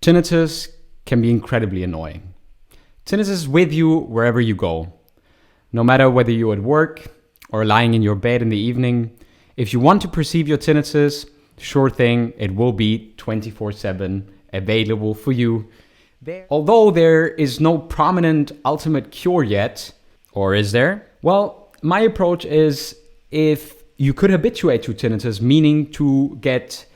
Tinnitus can be incredibly annoying. Tinnitus is with you wherever you go. No matter whether you're at work or lying in your bed in the evening, if you want to perceive your tinnitus, sure thing, it will be 24/7 available for you. Although there is no prominent ultimate cure yet, or is there? Well, my approach is if you could habituate to tinnitus, meaning to get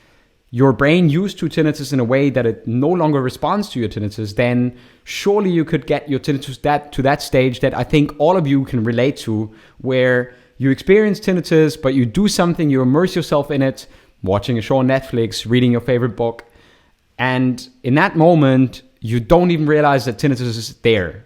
your brain used to tinnitus in a way that it no longer responds to your tinnitus, then surely you could get your tinnitus to that stage that I think all of you can relate to, where you experience tinnitus, but you do something, you immerse yourself in it, watching a show on Netflix, reading your favorite book, and in that moment, you don't even realize that tinnitus is there.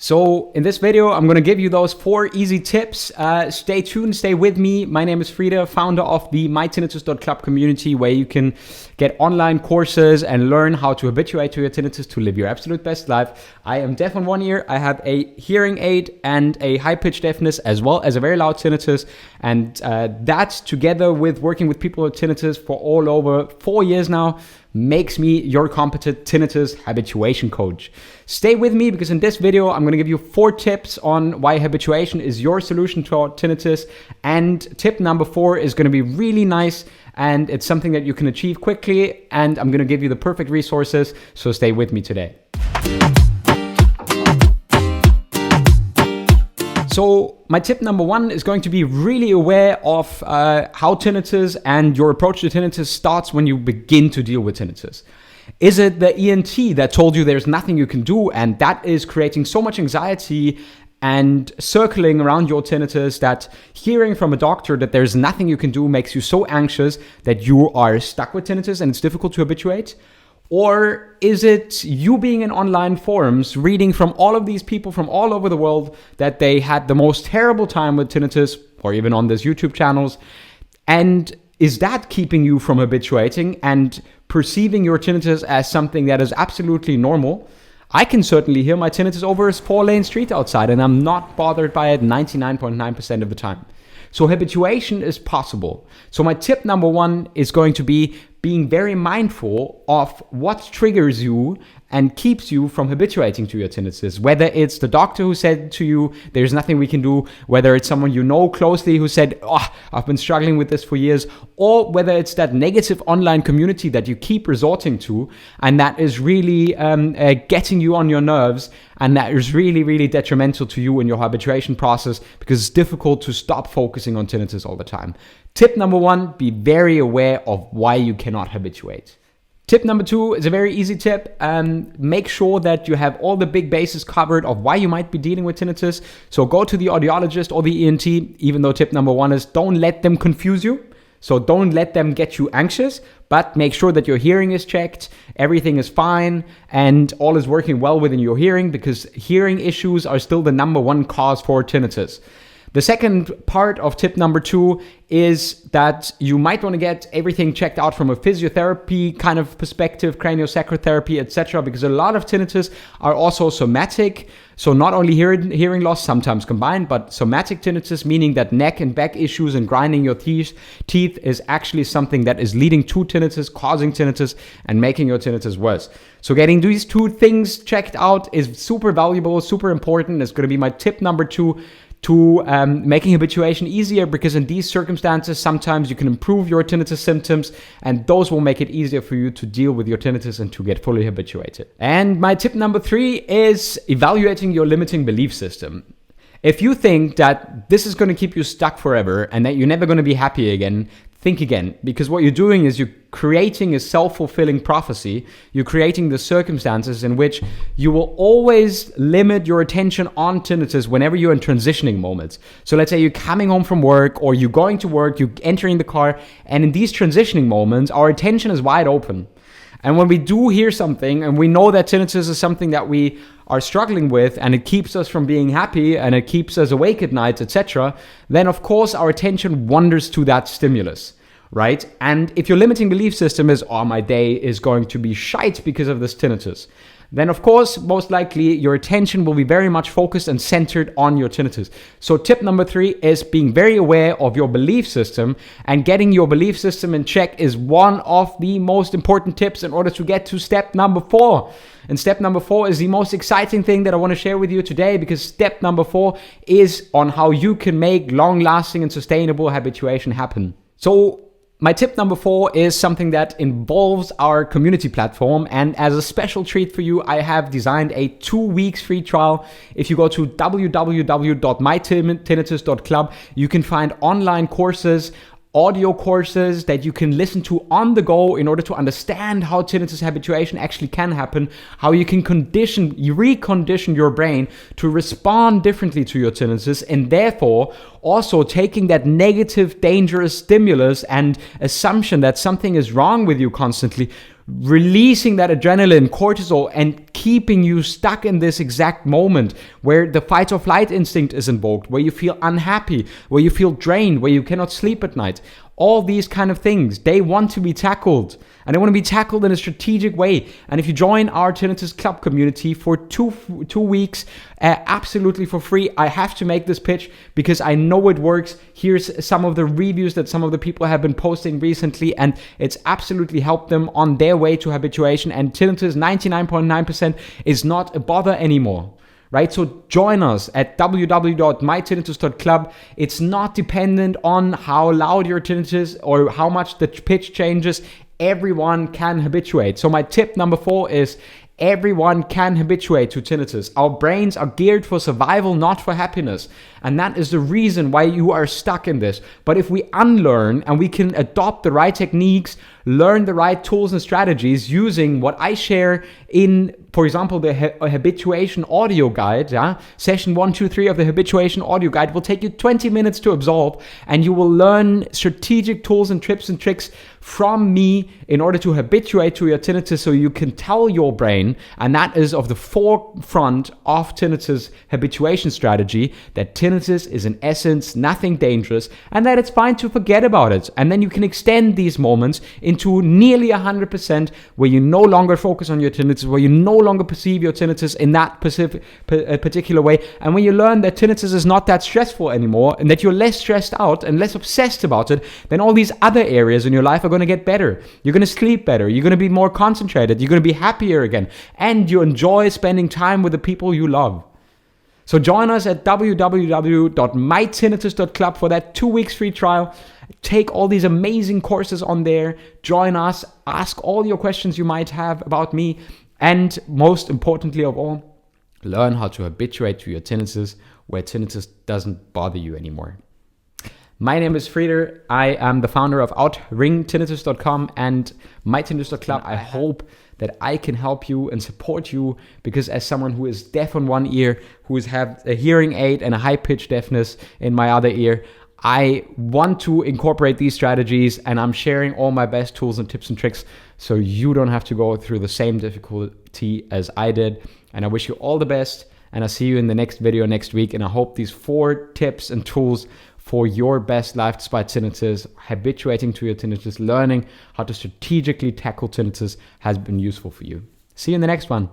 So in this video, I'm going to give you those 4 easy tips. Stay tuned, stay with me. My name is Frida, founder of the mytinnitus.club community, where you can get online courses and learn how to habituate to your tinnitus to live your absolute best life. I am deaf on one ear. I have a hearing aid and a high-pitched deafness, as well as a very loud tinnitus. And that, together with working with people with tinnitus for all over 4 years now, makes me your competent tinnitus habituation coach. Stay with me, because in this video, I'm going to give you 4 tips on why habituation is your solution to tinnitus. And tip number 4 is going to be really nice, and it's something that you can achieve quickly. And I'm going to give you the perfect resources. So stay with me today. So my tip number 1 is going to be really aware of how tinnitus and your approach to tinnitus starts when you begin to deal with tinnitus. Is it the ENT that told you there's nothing you can do, and that is creating so much anxiety and circling around your tinnitus that hearing from a doctor that there's nothing you can do makes you so anxious that you are stuck with tinnitus and it's difficult to habituate? Or is it you being in online forums, reading from all of these people from all over the world that they had the most terrible time with tinnitus, or even on these YouTube channels? And is that keeping you from habituating and perceiving your tinnitus as something that is absolutely normal? I can certainly hear my tinnitus over a 4-lane street outside, and I'm not bothered by it 99.9% of the time. So habituation is possible. So my tip number 1 is going to be being very mindful of what triggers you and keeps you from habituating to your tinnitus. Whether it's the doctor who said to you, there's nothing we can do, whether it's someone you know closely who said, I've been struggling with this for years, or whether it's that negative online community that you keep resorting to, and that is really getting you on your nerves, and that is really, really detrimental to you in your habituation process, because it's difficult to stop focusing on tinnitus all the time. Tip number 1, be very aware of why you cannot habituate. Tip number 2 is a very easy tip. Make sure that you have all the big bases covered of why you might be dealing with tinnitus. So go to the audiologist or the ENT, even though tip number 1 is don't let them confuse you. So don't let them get you anxious, but make sure that your hearing is checked, everything is fine, and all is working well within your hearing, because hearing issues are still the number 1 cause for tinnitus. The second part of tip number 2 is that you might want to get everything checked out from a physiotherapy kind of perspective, craniosacral etc., because a lot of tinnitus are also somatic. So not only hearing loss, sometimes combined, but somatic tinnitus, meaning that neck and back issues and grinding your teeth is actually something that is leading to tinnitus, causing tinnitus, and making your tinnitus worse. So getting these 2 things checked out is super valuable, super important. It's going to be my tip number 2 to making habituation easier, because in these circumstances, sometimes you can improve your tinnitus symptoms, and those will make it easier for you to deal with your tinnitus and to get fully habituated. And my tip number 3 is evaluating your limiting belief system. If you think that this is going to keep you stuck forever and that you're never going to be happy again, think again, because what you're doing is you're creating a self-fulfilling prophecy. You're creating the circumstances in which you will always limit your attention on tinnitus whenever you're in transitioning moments. So let's say you're coming home from work, or you're going to work, you're entering the car, and in these transitioning moments, our attention is wide open. And when we do hear something, and we know that tinnitus is something that we are struggling with, and it keeps us from being happy, and it keeps us awake at night, etc., then of course our attention wanders to that stimulus. right? And if your limiting belief system is, oh, my day is going to be shite because of this tinnitus, then of course, most likely your attention will be very much focused and centered on your tinnitus. So tip number 3 is being very aware of your belief system, and getting your belief system in check is one of the most important tips in order to get to step number 4. And step number 4 is the most exciting thing that I want to share with you today, because step number 4 is on how you can make long-lasting and sustainable habituation happen. So my tip number 4 is something that involves our community platform, and as a special treat for you, I have designed a 2 weeks free trial. If you go to www.mytinnitus.club, you can find online courses, audio courses that you can listen to on the go in order to understand how tinnitus habituation actually can happen, how you can recondition your brain to respond differently to your tinnitus, and therefore also taking that negative, dangerous stimulus and assumption that something is wrong with you constantly, releasing that adrenaline, cortisol, and keeping you stuck in this exact moment where the fight or flight instinct is invoked, where you feel unhappy, where you feel drained, where you cannot sleep at night. All these kind of things, they want to be tackled, and they want to be tackled in a strategic way. And if you join our Tinnitus Club community for two weeks, absolutely for free, I have to make this pitch because I know it works. Here's some of the reviews that some of the people have been posting recently, and it's absolutely helped them on their way to habituation. And tinnitus, 99.9%, is not a bother anymore. Right? So join us at www.mytinnitus.club. It's not dependent on how loud your tinnitus or how much the pitch changes. Everyone can habituate. So my tip number 4 is everyone can habituate to tinnitus. Our brains are geared for survival, not for happiness. And that is the reason why you are stuck in this. But if we unlearn and we can adopt the right techniques, learn the right tools and strategies using what I share in, for example, the habituation audio guide, session 1, 2, 3 of the habituation audio guide will take you 20 minutes to absorb, and you will learn strategic tools and tips and tricks from me in order to habituate to your tinnitus, so you can tell your brain, and that is of the forefront of tinnitus habituation strategy, that tinnitus is in essence nothing dangerous, and that it's fine to forget about it. And then you can extend these moments into nearly 100%, where you no longer focus on your tinnitus, where you no longer perceive your tinnitus in that particular way, and when you learn that tinnitus is not that stressful anymore, and that you're less stressed out and less obsessed about it, then all these other areas in your life are going to get better. You're going to sleep better, you're going to be more concentrated, you're going to be happier again, and you enjoy spending time with the people you love. So join us at www.mytinnitus.club for that 2 weeks free trial. Take all these amazing courses on there, join us, ask all your questions you might have about me, and most importantly of all, learn how to habituate to your tinnitus, where tinnitus doesn't bother you anymore. My name is Frieder. I am the founder of outringtinnitus.com and mytinnitus.club. I hope that I can help you and support you, because as someone who is deaf on one ear, who has had a hearing aid and a high-pitched deafness in my other ear, I want to incorporate these strategies, and I'm sharing all my best tools and tips and tricks so you don't have to go through the same difficulty as I did. And I wish you all the best, and I'll see you in the next video next week. And I hope these 4 tips and tools for your best life despite tinnitus, habituating to your tinnitus, learning how to strategically tackle tinnitus, has been useful for you. See you in the next one.